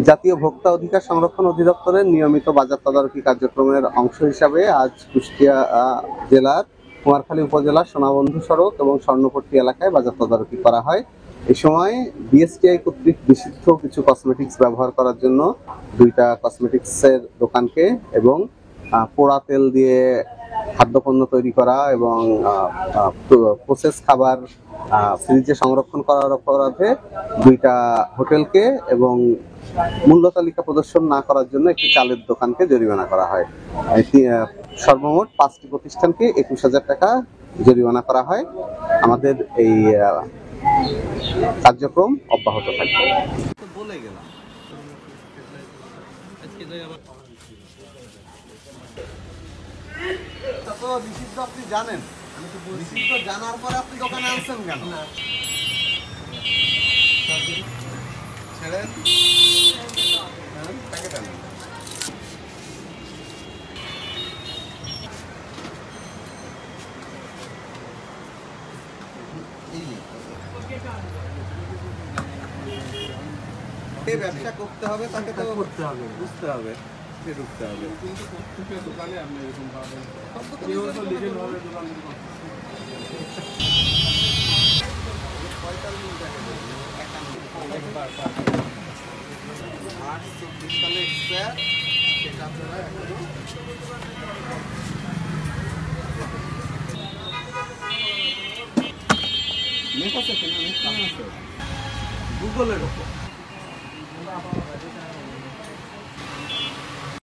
জাতীয় ভোক্তা অধিকার সংরক্ষণ অধিদপ্তরের নিয়মিত বাজার তদারকি কার্যক্রমের অংশ হিসাবে আজ কুষ্টিয়া জেলার কুমারখালী উপজেলার সোনাবন্ধু সড়ক এবং স্বর্ণপট্টি এলাকায় বাজার তদারকি করা হয়। এই সময় বিএসটিআই কর্তৃক নিষিদ্ধ কিছু কসমেটিক্স ব্যবহার করার জন্য 2টা কসমেটিক্সের দোকানকে এবং পোড়া তেল দিয়ে খাদ্যপণ্য তৈরি করা এবং প্রসেস খাবার ফ্রিজে সংরক্ষণ করার অপরাধে 2টা হোটেলকে এবং মূল্য তালিকা প্রদর্শন না করার জন্য একটি চালের দোকানকে জরিমানা করা হয়। সর্বমোট 5টি প্রতিষ্ঠানকে 21,000 টাকা জরিমানা করা হয়। আমাদের এই কার্যক্রম অব্যাহত থাকবে। বলে গেলাম নিষিদ্ধ, আপনি জানেন, নিষিদ্ধ জানার পরে আপনি দোকানে আনছেন কেন? ছেড়েন প্যাকেট আনেন। ব্যবসা করতে হবে, তাকে তো করতে হবে, বুঝতে হবে, ঢুকতে হবে। কিন্তু প্রত্যেকের দোকানে আপনি এরকম পাবেন, গুগলের উপর